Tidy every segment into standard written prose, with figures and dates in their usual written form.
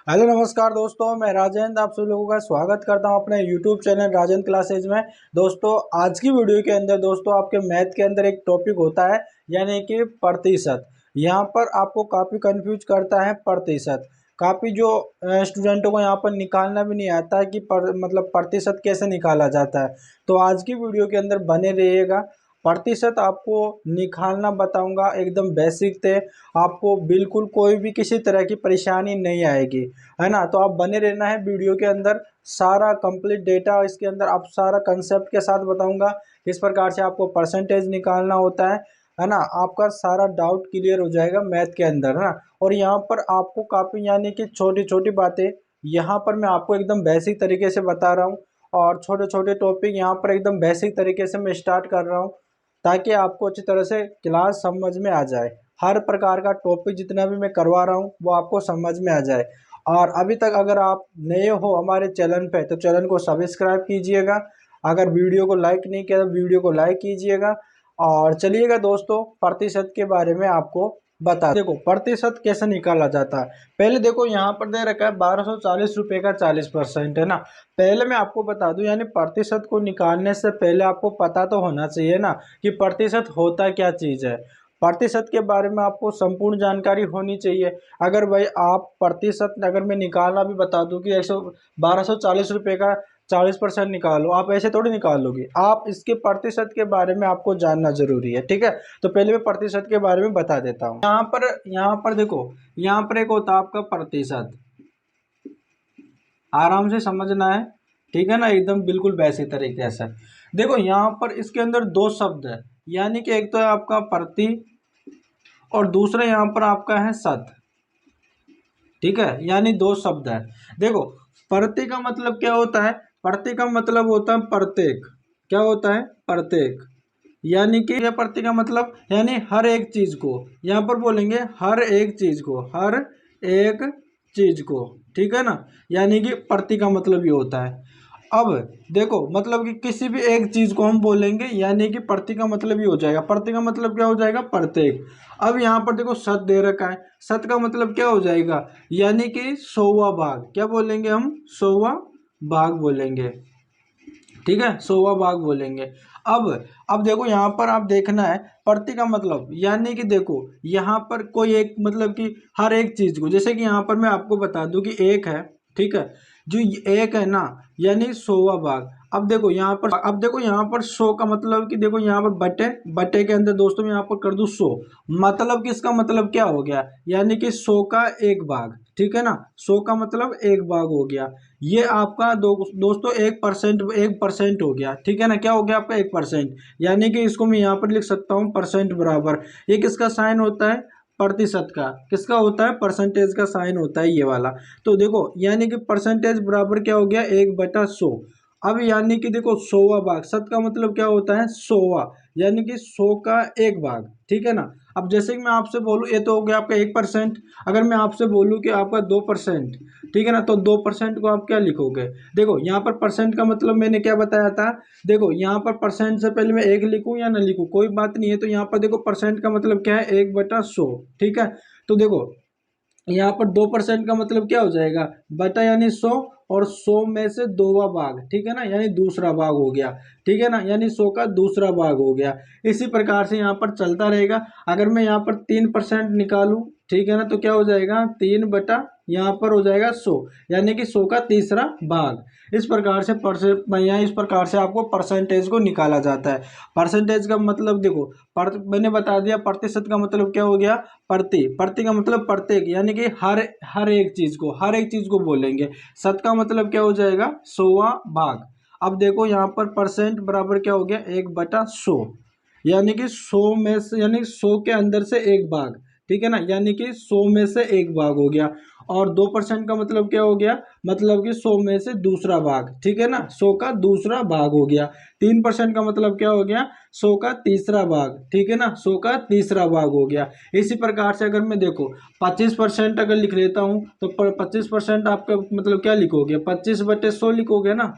Hello नमस्कार दोस्तों, मैं राजेंद्र आप सभी लोगों का स्वागत करता हूं अपने यूट्यूब चैनल राजेंद्र क्लासेज में। दोस्तों आज की वीडियो के अंदर दोस्तों आपके मैथ के अंदर एक टॉपिक होता है यानी कि प्रतिशत। यहां पर आपको काफ़ी कंफ्यूज करता है प्रतिशत। काफ़ी जो स्टूडेंटों को यहां पर निकालना भी नहीं आता है कि मतलब प्रतिशत कैसे निकाला जाता है। तो आज की वीडियो के अंदर बने रहिएगा। प्रतिशत आपको निकालना बताऊंगा, एकदम बेसिक थे। आपको बिल्कुल कोई भी किसी तरह की परेशानी नहीं आएगी, है ना। तो आप बने रहना है वीडियो के अंदर। सारा कंप्लीट डेटा इसके अंदर आप सारा कंसेप्ट के साथ बताऊंगा किस प्रकार से आपको परसेंटेज निकालना होता है ना। आपका सारा डाउट क्लियर हो जाएगा मैथ के अंदर, है ना। और यहाँ पर आपको काफ़ी यानी कि छोटी छोटी बातें यहाँ पर मैं आपको एकदम बेसिक तरीके से बता रहा हूँ। और छोटे छोटे टॉपिक यहाँ पर एकदम बेसिक तरीके से मैं स्टार्ट कर रहा हूँ ताकि आपको अच्छी तरह से क्लास समझ में आ जाए। हर प्रकार का टॉपिक जितना भी मैं करवा रहा हूँ वो आपको समझ में आ जाए। और अभी तक अगर आप नए हो हमारे चैनल पे तो चैनल को सब्सक्राइब कीजिएगा। अगर वीडियो को लाइक नहीं किया तो वीडियो को लाइक कीजिएगा। और चलिएगा दोस्तों, प्रतिशत के बारे में आपको बता देखो प्रतिशत कैसे निकाला जाता है। पहले देखो यहाँ पर दे रखा है 1240 रुपये का 40% है ना। पहले मैं आपको बता दूं यानी प्रतिशत को निकालने से पहले आपको पता तो होना चाहिए ना कि प्रतिशत होता क्या चीज़ है। प्रतिशत के बारे में आपको संपूर्ण जानकारी होनी चाहिए। अगर भाई आप प्रतिशत अगर मैं निकालना भी बता दूं कि 1240 रुपये का 40% निकालो, आप ऐसे थोड़ी निकाल लोगे। आप इसके प्रतिशत के बारे में आपको जानना जरूरी है, ठीक है। तो पहले मैं प्रतिशत के बारे में बता देता हूँ। यहाँ पर देखो, यहाँ पर एक होता है आपका प्रतिशत। आराम से समझना है, ठीक है ना, एकदम बिल्कुल वैसे तरीके से। देखो यहाँ पर इसके अंदर दो शब्द है, यानी कि एक तो है आपका प्रति और दूसरा यहाँ पर आपका है शत, ठीक है। यानी दो शब्द है। देखो प्रति का मतलब क्या होता है? प्रति का मतलब होता है प्रत्येक। क्या होता है? प्रत्येक। यानी कि यह प्रति का मतलब यानी हर एक चीज को, यहाँ पर बोलेंगे हर एक चीज को, हर एक चीज को, ठीक है ना। यानी कि प्रति का मतलब ये होता है। अब देखो मतलब कि किसी भी एक चीज को हम बोलेंगे यानी कि प्रति का मतलब ये हो जाएगा। प्रति का मतलब क्या हो जाएगा? प्रत्येक। अब यहाँ पर देखो शत दे रखा है, शत का मतलब क्या हो जाएगा? यानी कि 100वां भाग। क्या बोलेंगे हम? 100वां भाग बोलेंगे, ठीक है, 100वां भाग बोलेंगे। अब देखो यहाँ पर आप देखना है प्रति का मतलब यानी कि देखो यहाँ पर कोई एक मतलब कि हर एक चीज को, जैसे कि यहाँ पर मैं आपको बता दूं कि एक है, ठीक है। जो एक है ना यानी 100वां भाग। अब देखो यहाँ पर 100 का मतलब कि देखो यहाँ पर बटे, बटे के अंदर दोस्तों मैं यहाँ पर कर दूं 100। मतलब कि इसका मतलब क्या हो गया? यानी कि 100 का एक भाग, ठीक है ना। 100 का मतलब एक भाग हो गया। ये आपका दोस्तों 1% हो गया, ठीक है ना। क्या हो गया आपका? 1%। यानी कि इसको मैं यहाँ पर लिख सकता हूँ परसेंट बराबर। ये किसका साइन होता है? प्रतिशत का। किसका होता है? परसेंटेज का साइन होता है ये वाला। तो देखो यानी कि परसेंटेज बराबर क्या हो गया? 1/100। अब यानी कि देखो 100वां भाग, शत का मतलब क्या होता है? 100वां, यानी कि 100 का एक भाग, ठीक है ना। अब जैसे कि मैं आपसे बोलूँ ये तो हो गया आपका 1%। अगर मैं आपसे बोलूँ कि आपका 2%, ठीक है ना, तो 2% को आप क्या लिखोगे? देखो यहाँ पर परसेंट का मतलब मैंने क्या बताया था। देखो यहाँ पर परसेंट से पहले मैं एक लिखूं या ना लिखूं कोई बात नहीं है। तो यहाँ पर देखो परसेंट का मतलब क्या है? 1/100, ठीक है। तो देखो यहाँ पर 2% का मतलब क्या हो जाएगा? बटा यानी 100, और 100 में से 2वां भाग, ठीक है ना, यानी दूसरा भाग हो गया, ठीक है ना। यानी 100 का दूसरा भाग हो गया। इसी प्रकार से यहाँ पर चलता रहेगा। अगर मैं यहाँ पर 3% निकालूं, ठीक है ना, तो क्या हो जाएगा? 3 बटा यहाँ पर हो जाएगा 100, यानी कि 100 का तीसरा भाग। इस प्रकार से यहाँ इस प्रकार से आपको परसेंटेज को निकाला जाता है। परसेंटेज का मतलब देखो मैंने बता दिया। प्रतिशत का मतलब क्या हो गया? प्रति। प्रति का मतलब प्रत्येक, यानी कि हर एक चीज को बोलेंगे। शत का मतलब क्या हो जाएगा? 100वां भाग। अब देखो यहाँ पर परसेंट बराबर क्या हो गया? 1/100, यानी कि 100 में से, यानी 100 के अंदर से एक भाग, ठीक है ना, यानी कि 100 में से एक भाग हो गया। और 2% का मतलब क्या हो गया? मतलब कि 100 में से दूसरा भाग, ठीक है ना, 100 का दूसरा भाग हो गया। 3% का मतलब क्या हो गया? 100 का तीसरा भाग, ठीक है ना, 100 का तीसरा भाग हो गया। इसी प्रकार से अगर मैं देखो 25% अगर लिख लेता हूँ तो 25% आपका मतलब क्या लिखोगे? 25/100 लिखोगे ना,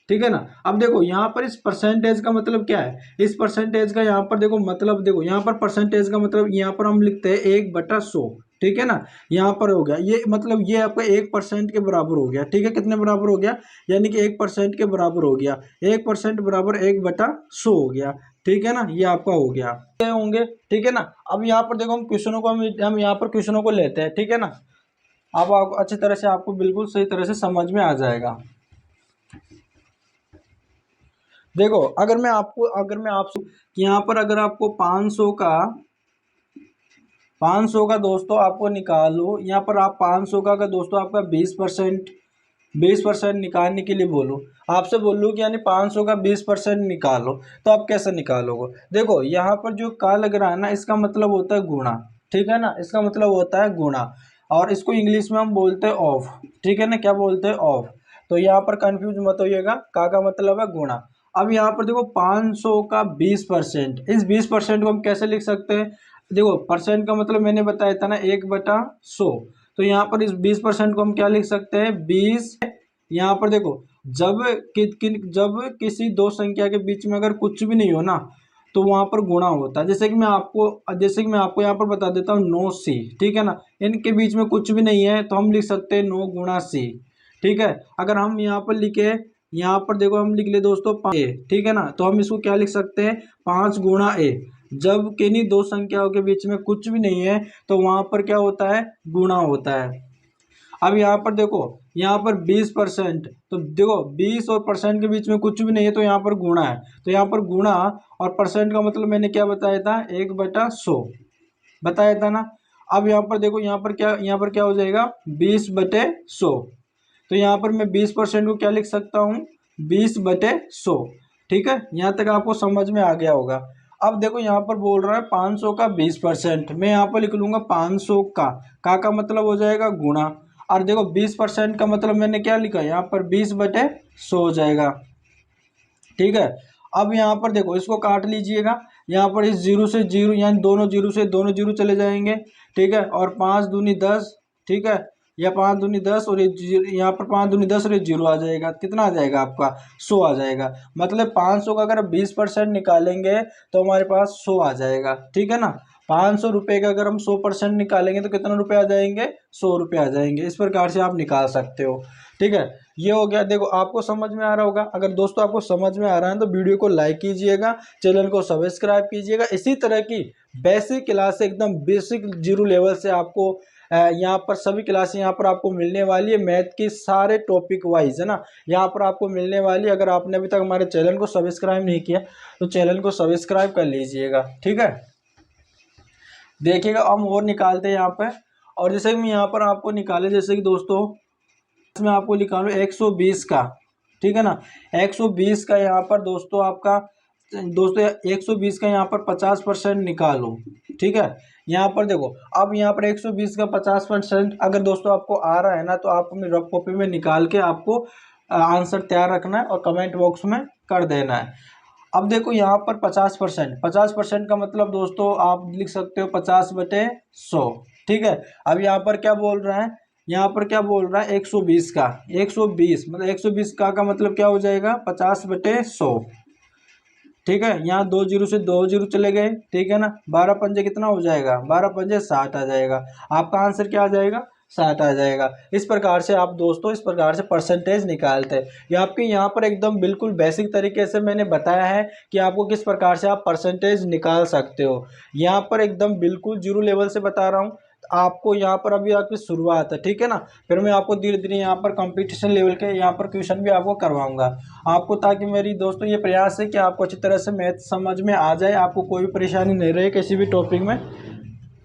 ठीक है ना। अब देखो यहाँ पर इस परसेंटेज का मतलब क्या है? इस परसेंटेज का यहाँ पर देखो मतलब देखो यहाँ पर परसेंटेज का मतलब यहाँ पर हम लिखते हैं 1/100, ठीक है ना। यहाँ पर हो गया ये, मतलब ये आपका 1% के बराबर हो गया, ठीक है। कितने बराबर हो गया, यानी कि 1% के बराबर हो गया। 1% बराबर 1/100 हो गया, ठीक है ना। ये आपका हो गया होंगे, ठीक है ना। अब यहाँ पर देखो हम क्वेश्चनों को हम यहाँ पर क्वेश्चनों को लेते हैं, ठीक है ना। अब आपको अच्छी तरह से, आपको बिल्कुल सही तरह से समझ में आ जाएगा। देखो अगर मैं आपसे यहाँ पर अगर आपको 500 का दोस्तों आपको निकालो, यहाँ पर आप 500 का दोस्तों आपका 20% निकालने के लिए बोलो, आपसे बोलूँ कि यानी 500 का 20% निकालो, तो आप कैसे निकालोगे। देखो यहाँ पर जो का लग रहा है ना, इसका मतलब होता है गुणा, ठीक है ना। इसका मतलब होता है गुणा, और इसको इंग्लिश में हम बोलते हैं ऑफ, ठीक है ना। क्या बोलते हैं, ऑफ। तो यहाँ पर कंफ्यूज मत होइएगा, का मतलब है गुणा। अब यहाँ पर देखो 500 का 20%, इस 20% को हम कैसे लिख सकते हैं। देखो परसेंट का मतलब मैंने बताया था ना, 1/100। तो यहाँ पर इस 20% को हम क्या लिख सकते हैं, 20। यहाँ पर देखो जब किसी दो संख्या के बीच में अगर कुछ भी नहीं हो ना, तो वहां पर गुणा होता है। जैसे कि मैं आपको यहाँ पर बता देता हूँ 9c, ठीक है ना। इनके बीच में कुछ भी नहीं है, तो हम लिख सकते हैं 9 × c, ठीक है। अगर हम यहाँ पर लिखे, यहाँ पर देखो हम लिख ले दोस्तों 5a, ठीक है ना। तो हम इसको क्या लिख सकते हैं, 5 × a। जब किन्हीं दो संख्याओं के बीच में कुछ भी नहीं है, तो वहां पर क्या होता है, गुणा होता है। अब यहाँ पर देखो, यहाँ पर 20%, तो देखो 20 और परसेंट के बीच में कुछ भी नहीं है, तो यहाँ पर गुणा है। तो यहाँ पर गुणा और परसेंट का मतलब मैंने क्या बताया था, 1/100 बताया था ना। अब यहाँ पर देखो, यहाँ पर क्या हो जाएगा, 20/100। तो यहाँ पर मैं 20% को क्या लिख सकता हूँ, 20/100, ठीक है। यहाँ तक आपको समझ में आ गया होगा। अब देखो यहाँ पर बोल रहा है 500 का 20%, मैं यहाँ पर लिख लूंगा 500 का मतलब हो जाएगा गुणा। और देखो 20% का मतलब मैंने क्या लिखा, यहाँ पर 20/100 हो जाएगा, ठीक है। अब यहाँ पर देखो इसको काट लीजिएगा, यहाँ पर इस जीरो से जीरो, यानी दोनों जीरो चले जाएंगे, ठीक है। और 5×2 = 10, ठीक है। या 5×2 = 10, और ये यहाँ पर 5×2 = 10, और ये जीरो आ जाएगा। कितना आ जाएगा आपका, 100 आ जाएगा। मतलब 500 का अगर 20% निकालेंगे तो हमारे पास 100 आ जाएगा, ठीक है ना। 500 रुपये का अगर हम 100% निकालेंगे तो कितना रुपये आ जाएंगे, 100 रुपये आ जाएंगे। इस प्रकार से आप निकाल सकते हो, ठीक है। ये हो गया। देखो आपको समझ में आ रहा होगा। अगर दोस्तों आपको समझ में आ रहा है तो वीडियो को लाइक कीजिएगा, चैनल को सब्सक्राइब कीजिएगा। इसी तरह की बेसिक क्लास, एकदम बेसिक जीरो लेवल से आपको यहाँ पर सभी क्लासें यहाँ पर आपको मिलने वाली है। मैथ की सारे टॉपिक वाइज, है ना, यहाँ पर आपको मिलने वाली है। अगर आपने अभी तक हमारे चैनल को सब्सक्राइब नहीं किया तो चैनल को सब्सक्राइब कर लीजिएगा, ठीक है। देखिएगा हम और निकालते हैं यहाँ पे। और जैसे कि मैं यहाँ पर आपको निकाले, जैसे कि दोस्तों इसमें आपको निकालो 120 का, ठीक है ना। 120 का यहाँ पर दोस्तों आपका, दोस्तों 120 का यहाँ पर 50% निकालो, ठीक है। यहाँ पर देखो, अब यहाँ पर 120 का 50% अगर दोस्तों आपको आ रहा है ना, तो आप अपनी रफ कॉपी में निकाल के आपको आंसर तैयार रखना है और कमेंट बॉक्स में कर देना है। अब देखो यहाँ पर 50% का मतलब दोस्तों आप लिख सकते हो 50/100, ठीक है। अब यहाँ पर क्या बोल रहा है, यहाँ पर क्या बोल रहा है, 120 का, 120 मतलब 120 का मतलब क्या हो जाएगा, 50/100, ठीक है। यहाँ 2 जीरो से 2 जीरो चले गए, ठीक है ना। 12 पंजे कितना हो जाएगा, 12 पंजे 60 आ जाएगा। आपका आंसर क्या आ जाएगा, 60 आ जाएगा। इस प्रकार से आप दोस्तों, इस प्रकार से परसेंटेज निकालते हैं। ये आपके यहाँ पर एकदम बिल्कुल बेसिक तरीके से मैंने बताया है कि आपको किस प्रकार से आप परसेंटेज निकाल सकते हो। यहाँ पर एकदम बिल्कुल जीरो लेवल से बता रहा हूँ। आपको यहाँ पर अभी आपकी शुरुआत है, ठीक है ना। फिर मैं आपको धीरे धीरे यहाँ पर कंपटीशन लेवल के यहाँ पर क्वेश्चन भी आपको करवाऊंगा आपको, ताकि मेरी दोस्तों ये प्रयास है कि आपको अच्छी तरह से मैथ समझ में आ जाए, आपको कोई भी परेशानी नहीं रहे किसी भी टॉपिक में,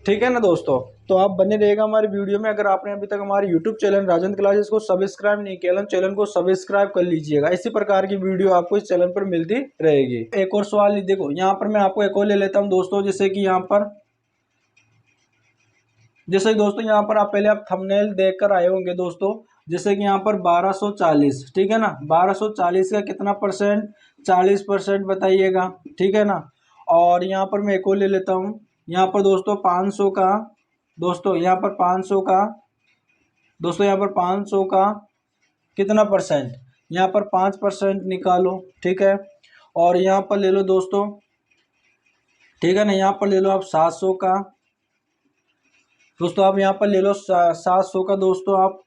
ठीक है ना दोस्तों। तो आप बने रहेगा हमारी वीडियो में। अगर आपने अभी तक हमारे यूट्यूब चैनल राजेंद्र क्लासेस को सब्सक्राइब नहीं किया, चैनल को सब्सक्राइब कर लीजिएगा। इसी प्रकार की वीडियो आपको इस चैनल पर मिलती रहेगी। एक और सवाल देखो, यहाँ पर मैं आपको एक और ले लेता हूँ दोस्तों। जैसे दोस्तों यहाँ पर आप पहले आप थंबनेल देखकर आए होंगे दोस्तों। जैसे कि यहाँ पर 1240, ठीक है ना। 1240 का कितना परसेंट, 40% बताइएगा, ठीक है ना। और यहाँ पर मैं एक और ले लेता हूँ। यहाँ पर दोस्तों 500 का, दोस्तों यहाँ पर 500 का, दोस्तों यहाँ पर 500 का कितना परसेंट, यहाँ पर 5% निकालो, ठीक है। और यहाँ पर ले लो दोस्तों, ठीक है ना। यहाँ पर ले लो आप 700 का, दोस्तों आप यहाँ पर ले लो 700 का दोस्तों आप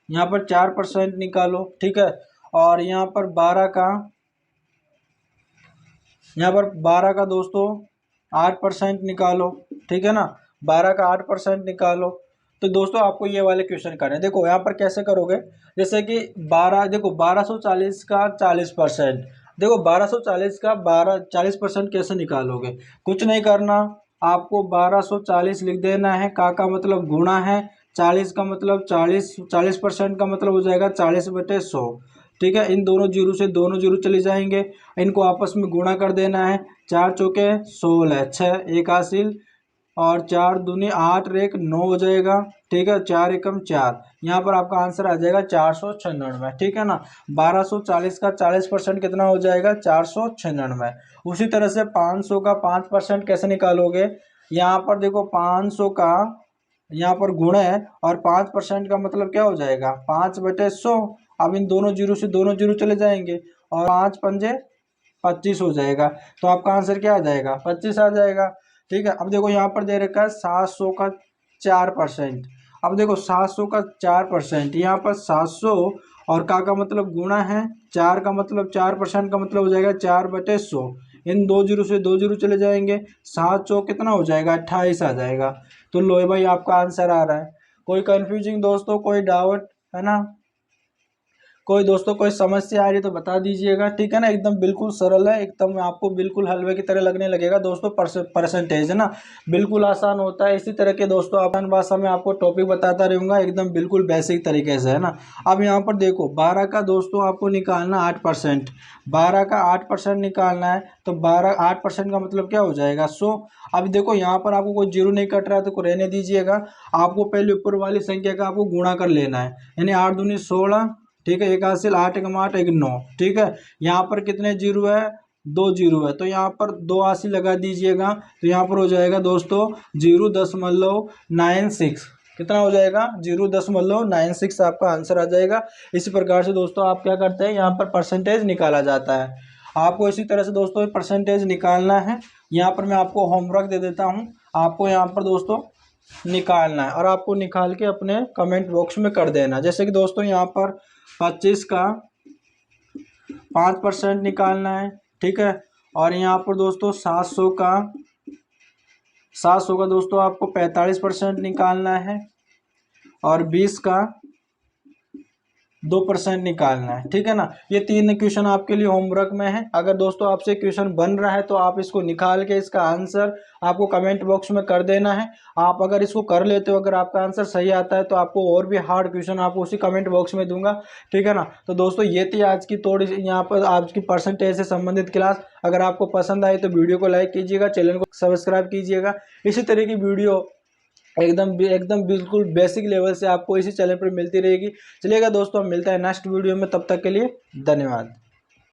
यहाँ पर 4% निकालो, ठीक है। और यहाँ पर 12 का दोस्तों 8% निकालो, ठीक है ना। 12 का 8% निकालो। तो दोस्तों आपको ये वाले क्वेश्चन करने हैं। देखो यहाँ पर कैसे करोगे, जैसे कि 1240 का 40%। देखो 1240 का 40% कैसे निकालोगे, कुछ नहीं करना, आपको 1240 लिख देना है। का मतलब गुणा है, 40 का मतलब 40% का मतलब हो जाएगा 40/100, ठीक है। इन दोनों जीरो से दोनों जीरो चले जाएंगे, इनको आपस में गुणा कर देना है। 4 चौके 16, 6 एक हासिल, और 4 दूनी 8 रेक 9 हो जाएगा, ठीक है। 4 एकम 4, यहाँ पर आपका आंसर आ जाएगा 496, ठीक है ना। 1240 का 40% कितना हो जाएगा, 496। उसी तरह से 500 का 5% कैसे निकालोगे, यहाँ पर देखो 500 का यहाँ पर गुणा है, और 5% का मतलब क्या हो जाएगा, 5/100। अब इन दोनों जीरो से दोनों जीरो चले जाएंगे, और 5 पंजे 25 हो जाएगा। तो आपका आंसर क्या आ जाएगा, 25 आ जाएगा, ठीक है। अब देखो यहाँ पर दे रखा है 700 का 4%। अब देखो 700 का 4%, यहाँ पर 700 और का मतलब गुणा है, 4 का मतलब 4% का मतलब हो जाएगा 4/100। इन दो जीरो से दो जीरो चले जाएंगे, 7 चौक कितना हो जाएगा, 28 आ जाएगा। तो लो भाई आपका आंसर आ रहा है। कोई कंफ्यूजिंग दोस्तों, कोई डाउट है ना, कोई दोस्तों कोई समस्या आ रही तो बता दीजिएगा, ठीक है ना। एकदम बिल्कुल सरल है, एकदम आपको बिल्कुल हलवे की तरह लगने लगेगा दोस्तों। परसेंटेज है ना, बिल्कुल आसान होता है। इसी तरह के दोस्तों आसान भाषा में आपको टॉपिक बताता रहूँगा, एकदम बिल्कुल बेसिक तरीके से, है ना। अब यहाँ पर देखो 12 का दोस्तों आपको निकालना 8%, 12 का 8% निकालना है, तो 8% का मतलब क्या हो जाएगा, 100। अब देखो यहाँ पर आपको कोई जीरो नहीं कट रहा है तो रहने दीजिएगा। आपको पहले ऊपर वाली संख्या का आपको गुणा कर लेना है, यानी 8 दूनी 16, ठीक है। एक हासिल 8 एकम 8 एक 9, ठीक है। यहाँ पर कितने जीरो है, 2 जीरो है, तो यहाँ पर 2 हासिल लगा दीजिएगा। तो यहाँ पर हो जाएगा दोस्तों 0.96, कितना हो जाएगा, 0.96 आपका आंसर आ जाएगा। इसी प्रकार से दोस्तों आप क्या करते हैं, यहाँ पर परसेंटेज निकाला जाता है। आपको इसी तरह से दोस्तों परसेंटेज निकालना है। यहाँ पर मैं आपको होमवर्क दे देता हूँ, आपको यहाँ पर दोस्तों निकालना है, और आपको निकाल के अपने कमेंट बॉक्स में कर देना। जैसे कि दोस्तों यहाँ पर 25 का 5% निकालना है, ठीक है। और यहाँ पर दोस्तों 700 का दोस्तों आपको 45% निकालना है, और 20 का 2% निकालना है, ठीक है ना। ये 3 क्वेश्चन आपके लिए होमवर्क में है। अगर दोस्तों आपसे क्वेश्चन बन रहा है तो आप इसको निकाल के इसका आंसर आपको कमेंट बॉक्स में कर देना है। आप अगर इसको कर लेते हो, अगर आपका आंसर सही आता है तो आपको और भी हार्ड क्वेश्चन आपको उसी कमेंट बॉक्स में दूंगा, ठीक है ना। तो दोस्तों ये थी आज की थोड़ी यहाँ पर आपकी परसेंटेज से संबंधित क्लास। अगर आपको पसंद आई तो वीडियो को लाइक कीजिएगा, चैनल को सब्सक्राइब कीजिएगा। इसी तरह की वीडियो एकदम बिल्कुल बेसिक लेवल से आपको इसी चैनल पर मिलती रहेगी। चलिएगा दोस्तों, हम मिलते हैं नेक्स्ट वीडियो में, तब तक के लिए धन्यवाद।